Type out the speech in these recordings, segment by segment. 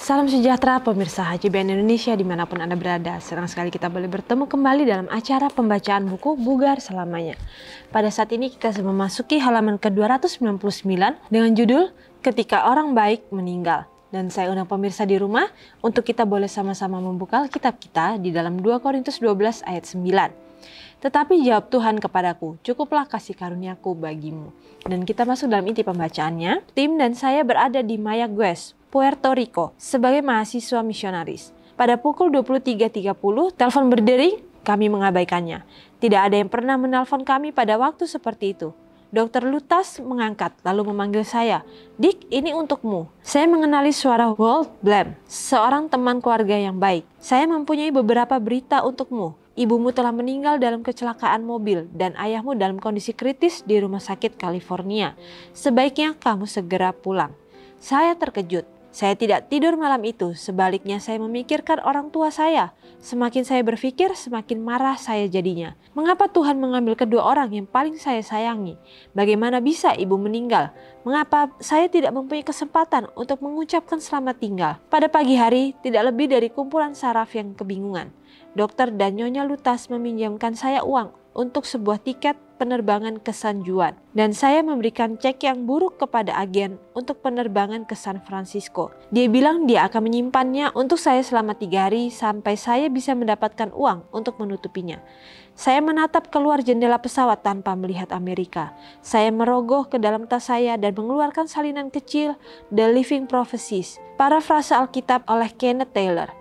Salam sejahtera pemirsa HCBN Indonesia dimanapun Anda berada. Senang sekali kita boleh bertemu kembali dalam acara pembacaan buku Bugar Selamanya. Pada saat ini kita sedang memasuki halaman ke-299 dengan judul Ketika Orang Baik Meninggal. Dan saya undang pemirsa di rumah untuk kita boleh sama-sama membuka Alkitab kita di dalam 2 Korintus 12 ayat 9. Tetapi jawab Tuhan kepadaku, cukuplah kasih karuniaku bagimu. Dan kita masuk dalam inti pembacaannya. Tim dan saya berada di Mayagüez, Puerto Rico, sebagai mahasiswa misionaris. Pada pukul 23.30, telepon berdering, kami mengabaikannya. Tidak ada yang pernah menelpon kami pada waktu seperti itu. Dr. Lutas mengangkat, lalu memanggil saya. Dick, ini untukmu. Saya mengenali suara Walt Blam, seorang teman keluarga yang baik. Saya mempunyai beberapa berita untukmu. Ibumu telah meninggal dalam kecelakaan mobil dan ayahmu dalam kondisi kritis di rumah sakit California. Sebaiknya kamu segera pulang. Saya terkejut. Saya tidak tidur malam itu, sebaliknya saya memikirkan orang tua saya. Semakin saya berpikir, semakin marah saya jadinya. Mengapa Tuhan mengambil kedua orang yang paling saya sayangi? Bagaimana bisa ibu meninggal? Mengapa saya tidak mempunyai kesempatan untuk mengucapkan selamat tinggal? Pada pagi hari, tidak lebih dari kumpulan saraf yang kebingungan. Dokter dan Nyonya Lutas meminjamkan saya uang untuk sebuah tiket penerbangan ke San Juan. Dan saya memberikan cek yang buruk kepada agen untuk penerbangan ke San Francisco. Dia bilang dia akan menyimpannya untuk saya selama 3 hari sampai saya bisa mendapatkan uang untuk menutupinya. Saya menatap keluar jendela pesawat tanpa melihat Amerika. Saya merogoh ke dalam tas saya dan mengeluarkan salinan kecil The Living Prophecies, parafrase Alkitab oleh Kenneth Taylor.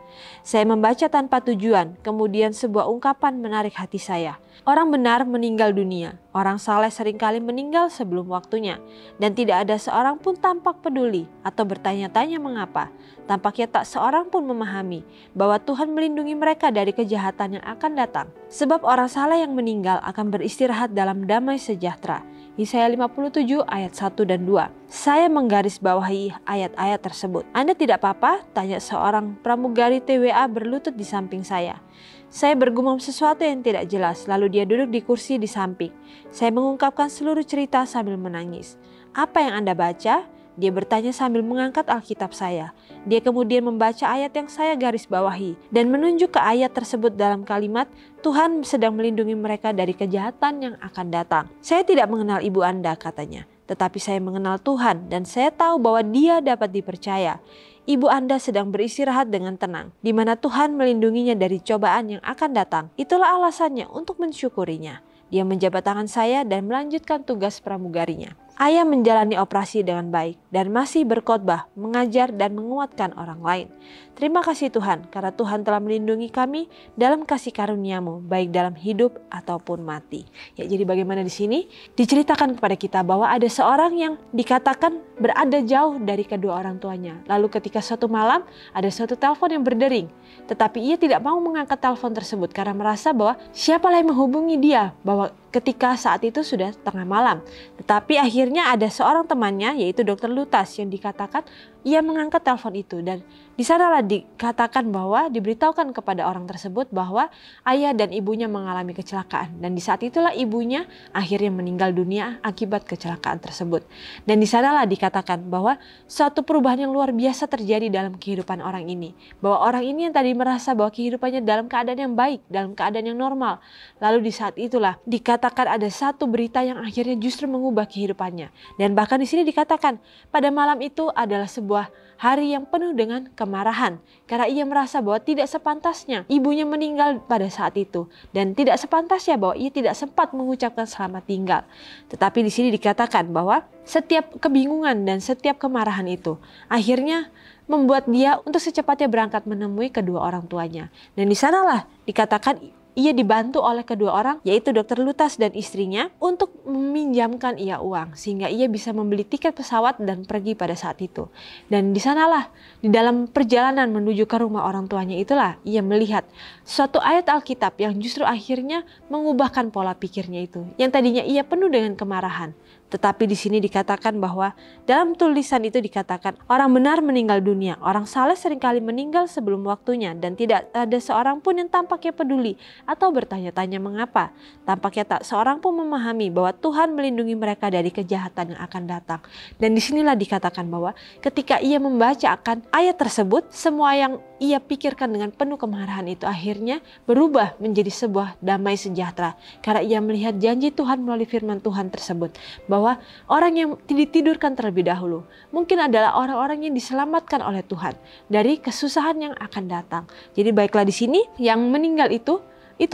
Saya membaca tanpa tujuan, kemudian sebuah ungkapan menarik hati saya. Orang benar meninggal dunia, orang saleh seringkali meninggal sebelum waktunya, dan tidak ada seorang pun tampak peduli atau bertanya-tanya mengapa. Tampaknya tak seorang pun memahami bahwa Tuhan melindungi mereka dari kejahatan yang akan datang. Sebab orang saleh yang meninggal akan beristirahat dalam damai sejahtera. Yesaya 57 ayat 1 dan 2. Saya menggarisbawahi ayat-ayat tersebut. Anda tidak apa-apa? Tanya seorang pramugari TWA berlutut di samping saya. Saya bergumam sesuatu yang tidak jelas, lalu dia duduk di kursi di samping. Saya mengungkapkan seluruh cerita sambil menangis. Apa yang Anda baca? Dia bertanya sambil mengangkat Alkitab saya. Dia kemudian membaca ayat yang saya garis bawahi dan menunjuk ke ayat tersebut dalam kalimat, Tuhan sedang melindungi mereka dari kejahatan yang akan datang. Saya tidak mengenal ibu Anda, katanya. Tetapi saya mengenal Tuhan dan saya tahu bahwa Dia dapat dipercaya. Ibu Anda sedang beristirahat dengan tenang, di mana Tuhan melindunginya dari cobaan yang akan datang. Itulah alasannya untuk mensyukurinya. Dia menjabat tangan saya dan melanjutkan tugas pramugarinya. Ayah menjalani operasi dengan baik dan masih berkhotbah, mengajar dan menguatkan orang lain. Terima kasih Tuhan karena Tuhan telah melindungi kami dalam kasih karunia-Mu baik dalam hidup ataupun mati. Ya, jadi bagaimana di sini diceritakan kepada kita bahwa ada seorang yang dikatakan berada jauh dari kedua orang tuanya. Lalu ketika suatu malam ada suatu telepon yang berdering, tetapi ia tidak mau mengangkat telepon tersebut karena merasa bahwa siapalah yang menghubungi dia, bahwa ketika saat itu sudah tengah malam. Tetapi akhirnya ada seorang temannya yaitu Dr. Lutas yang dikatakan ia mengangkat telepon itu, dan di sanalah dikatakan bahwa diberitahukan kepada orang tersebut bahwa ayah dan ibunya mengalami kecelakaan, dan di saat itulah ibunya akhirnya meninggal dunia akibat kecelakaan tersebut. Dan di sanalah dikatakan bahwa suatu perubahan yang luar biasa terjadi dalam kehidupan orang ini, bahwa orang ini yang tadi merasa bahwa kehidupannya dalam keadaan yang baik, dalam keadaan yang normal, lalu di saat itulah dikatakan ada satu berita yang akhirnya justru mengubah kehidupannya. Dan bahkan di sini dikatakan pada malam itu adalah sebuah hari yang penuh dengan kemarahan karena ia merasa bahwa tidak sepantasnya ibunya meninggal pada saat itu dan tidak sepantasnya bahwa ia tidak sempat mengucapkan selamat tinggal. Tetapi di sini dikatakan bahwa setiap kebingungan dan setiap kemarahan itu akhirnya membuat dia untuk secepatnya berangkat menemui kedua orang tuanya. Dan di sanalah dikatakan ia dibantu oleh kedua orang yaitu Dr. Lutas dan istrinya untuk meminjamkan ia uang sehingga ia bisa membeli tiket pesawat dan pergi pada saat itu. Dan di sanalah di dalam perjalanan menuju ke rumah orang tuanya itulah ia melihat suatu ayat Alkitab yang justru akhirnya mengubahkan pola pikirnya itu. Yang tadinya ia penuh dengan kemarahan, Tetapi di sini dikatakan bahwa dalam tulisan itu dikatakan orang benar meninggal dunia, orang saleh seringkali meninggal sebelum waktunya, dan tidak ada seorang pun yang tampaknya peduli atau bertanya-tanya mengapa. Tampaknya tak seorang pun memahami bahwa Tuhan melindungi mereka dari kejahatan yang akan datang. Dan disinilah dikatakan bahwa ketika ia membaca akan ayat tersebut, semua yang ia pikirkan dengan penuh kemarahan itu akhirnya berubah menjadi sebuah damai sejahtera. Karena ia melihat janji Tuhan melalui firman Tuhan tersebut, bahwa orang yang ditidurkan terlebih dahulu mungkin adalah orang-orang yang diselamatkan oleh Tuhan dari kesusahan yang akan datang. Jadi baiklah di sini yang meninggal itu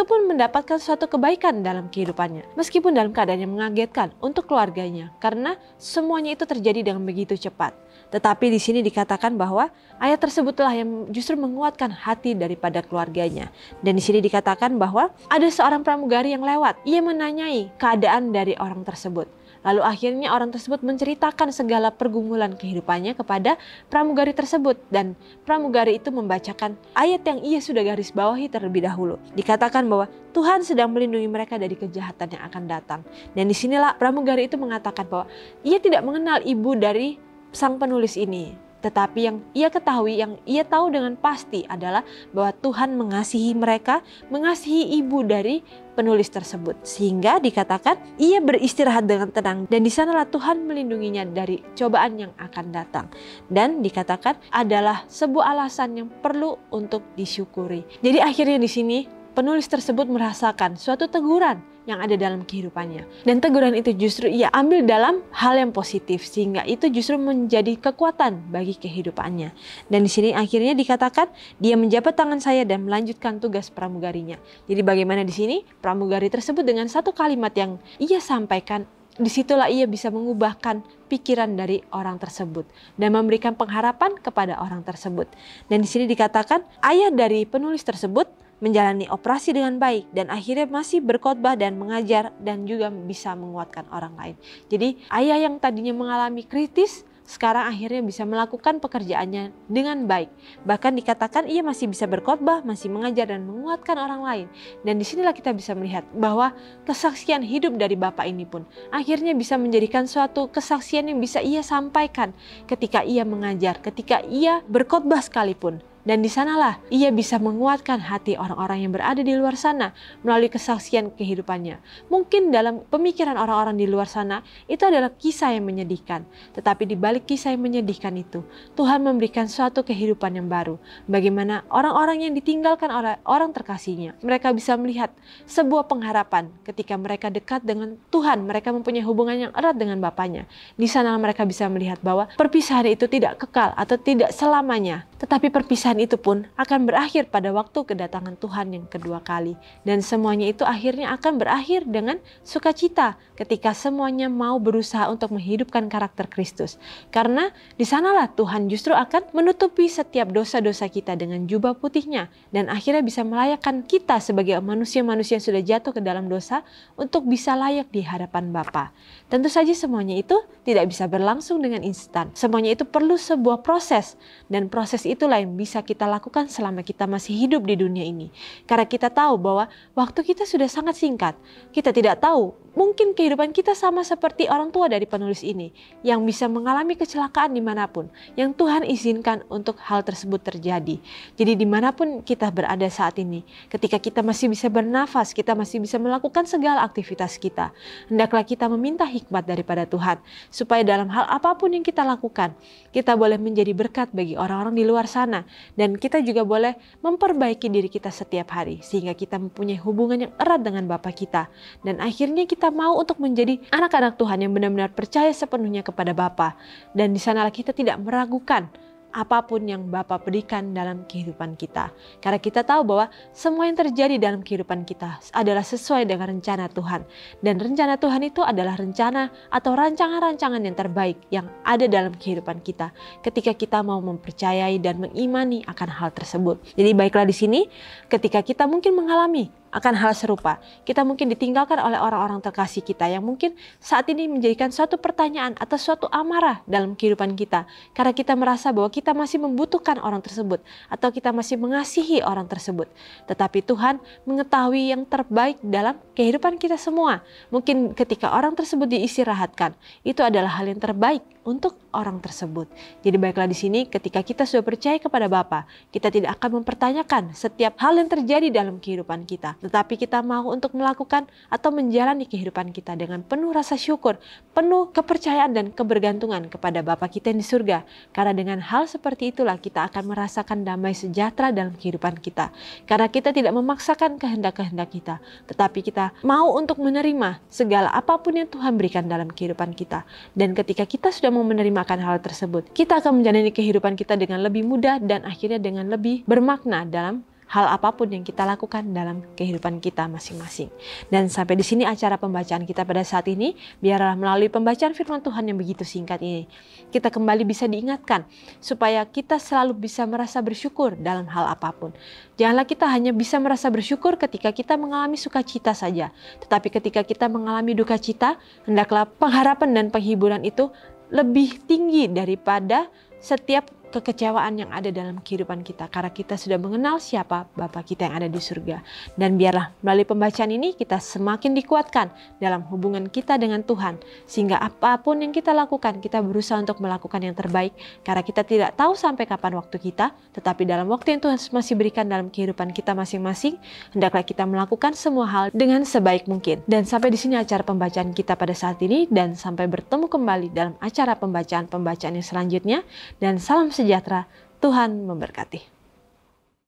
pun mendapatkan suatu kebaikan dalam kehidupannya. Meskipun dalam keadaan yang mengagetkan untuk keluarganya, karena semuanya itu terjadi dengan begitu cepat. Tetapi di sini dikatakan bahwa ayat tersebutlah yang justru menguatkan hati daripada keluarganya. Dan di sini dikatakan bahwa ada seorang pramugari yang lewat. Ia menanyai keadaan dari orang tersebut. Lalu akhirnya orang tersebut menceritakan segala pergumulan kehidupannya kepada pramugari tersebut. Dan pramugari itu membacakan ayat yang ia sudah garis bawahi terlebih dahulu. Dikatakan bahwa Tuhan sedang melindungi mereka dari kejahatan yang akan datang. Dan disinilah pramugari itu mengatakan bahwa ia tidak mengenal ibu dari sang penulis ini. Tetapi yang ia ketahui, yang ia tahu dengan pasti adalah bahwa Tuhan mengasihi mereka, mengasihi ibu dari penulis tersebut. Sehingga dikatakan ia beristirahat dengan tenang, dan di sanalah Tuhan melindunginya dari cobaan yang akan datang. Dan dikatakan adalah sebuah alasan yang perlu untuk disyukuri. Jadi akhirnya di sini penulis tersebut merasakan suatu teguran yang ada dalam kehidupannya. Dan teguran itu justru ia ambil dalam hal yang positif, sehingga itu justru menjadi kekuatan bagi kehidupannya. Dan di sini akhirnya dikatakan dia menjabat tangan saya dan melanjutkan tugas pramugarinya. Jadi bagaimana di sini pramugari tersebut dengan satu kalimat yang ia sampaikan, disitulah ia bisa mengubahkan pikiran dari orang tersebut dan memberikan pengharapan kepada orang tersebut. Dan di sini dikatakan ayah dari penulis tersebut menjalani operasi dengan baik dan akhirnya masih berkhotbah dan mengajar dan juga bisa menguatkan orang lain. Jadi ayah yang tadinya mengalami kritis sekarang akhirnya bisa melakukan pekerjaannya dengan baik. Bahkan dikatakan ia masih bisa berkhotbah, masih mengajar dan menguatkan orang lain. Dan disinilah kita bisa melihat bahwa kesaksian hidup dari Bapak ini pun akhirnya bisa menjadikan suatu kesaksian yang bisa ia sampaikan ketika ia mengajar, ketika ia berkhotbah sekalipun. Dan di sanalah ia bisa menguatkan hati orang-orang yang berada di luar sana melalui kesaksian kehidupannya. Mungkin dalam pemikiran orang-orang di luar sana itu adalah kisah yang menyedihkan. Tetapi di balik kisah yang menyedihkan itu, Tuhan memberikan suatu kehidupan yang baru. Bagaimana orang-orang yang ditinggalkan oleh orang terkasihnya, mereka bisa melihat sebuah pengharapan ketika mereka dekat dengan Tuhan. Mereka mempunyai hubungan yang erat dengan Bapaknya. Di sana mereka bisa melihat bahwa perpisahan itu tidak kekal atau tidak selamanya. Tetapi perpisahan itu pun akan berakhir pada waktu kedatangan Tuhan yang kedua kali. Dan semuanya itu akhirnya akan berakhir dengan sukacita ketika semuanya mau berusaha untuk menghidupkan karakter Kristus. Karena di sanalah Tuhan justru akan menutupi setiap dosa-dosa kita dengan jubah putihnya. Dan akhirnya bisa melayakkan kita sebagai manusia-manusia yang sudah jatuh ke dalam dosa untuk bisa layak di hadapan Bapa. Tentu saja semuanya itu tidak bisa berlangsung dengan instan. Semuanya itu perlu sebuah proses. Dan proses itulah yang bisa kita lakukan selama kita masih hidup di dunia ini. Karena kita tahu bahwa waktu kita sudah sangat singkat. Kita tidak tahu, mungkin kehidupan kita sama seperti orang tua dari penulis ini yang bisa mengalami kecelakaan dimanapun, yang Tuhan izinkan untuk hal tersebut terjadi. Jadi dimanapun kita berada saat ini, ketika kita masih bisa bernafas, kita masih bisa melakukan segala aktivitas kita, hendaklah kita meminta hikmat daripada Tuhan, supaya dalam hal apapun yang kita lakukan, kita boleh menjadi berkat bagi orang-orang di luar sana, dan kita juga boleh memperbaiki diri kita setiap hari, sehingga kita mempunyai hubungan yang erat dengan Bapa kita, dan akhirnya kita mau untuk menjadi anak-anak Tuhan yang benar-benar percaya sepenuhnya kepada Bapa. Dan di sanalah kita tidak meragukan apapun yang Bapa berikan dalam kehidupan kita. Karena kita tahu bahwa semua yang terjadi dalam kehidupan kita adalah sesuai dengan rencana Tuhan. Dan rencana Tuhan itu adalah rencana atau rancangan-rancangan yang terbaik yang ada dalam kehidupan kita ketika kita mau mempercayai dan mengimani akan hal tersebut. Jadi baiklah di sini ketika kita mungkin mengalami akan hal serupa. Kita mungkin ditinggalkan oleh orang-orang terkasih kita yang mungkin saat ini menjadikan suatu pertanyaan atau suatu amarah dalam kehidupan kita. Karena kita merasa bahwa kita masih membutuhkan orang tersebut atau kita masih mengasihi orang tersebut. Tetapi Tuhan mengetahui yang terbaik dalam kehidupan kita semua. Mungkin ketika orang tersebut diistirahatkan, itu adalah hal yang terbaik untuk orang tersebut. Jadi baiklah di sini ketika kita sudah percaya kepada Bapa, kita tidak akan mempertanyakan setiap hal yang terjadi dalam kehidupan kita. Tetapi kita mau untuk melakukan atau menjalani kehidupan kita dengan penuh rasa syukur, penuh kepercayaan dan kebergantungan kepada Bapa kita yang di surga. Karena dengan hal seperti itulah kita akan merasakan damai sejahtera dalam kehidupan kita. Karena kita tidak memaksakan kehendak-kehendak kita, tetapi kita mau untuk menerima segala apapun yang Tuhan berikan dalam kehidupan kita. Dan ketika kita sudah mau menerima akan hal tersebut, kita akan menjalani kehidupan kita dengan lebih mudah dan akhirnya dengan lebih bermakna dalam hal apapun yang kita lakukan dalam kehidupan kita masing-masing. Dan sampai di sini acara pembacaan kita pada saat ini. Biarlah melalui pembacaan firman Tuhan yang begitu singkat ini, kita kembali bisa diingatkan supaya kita selalu bisa merasa bersyukur dalam hal apapun. Janganlah kita hanya bisa merasa bersyukur ketika kita mengalami sukacita saja. Tetapi ketika kita mengalami duka cita, hendaklah pengharapan dan penghiburan itu lebih tinggi daripada setiap kekecewaan yang ada dalam kehidupan kita, karena kita sudah mengenal siapa Bapa kita yang ada di surga. Dan biarlah melalui pembacaan ini kita semakin dikuatkan dalam hubungan kita dengan Tuhan, sehingga apapun yang kita lakukan, kita berusaha untuk melakukan yang terbaik, karena kita tidak tahu sampai kapan waktu kita, tetapi dalam waktu yang Tuhan masih berikan dalam kehidupan kita masing-masing, hendaklah kita melakukan semua hal dengan sebaik mungkin. Dan sampai di sini acara pembacaan kita pada saat ini, dan sampai bertemu kembali dalam acara pembacaan yang selanjutnya. Dan salam sejahtera, Tuhan memberkati.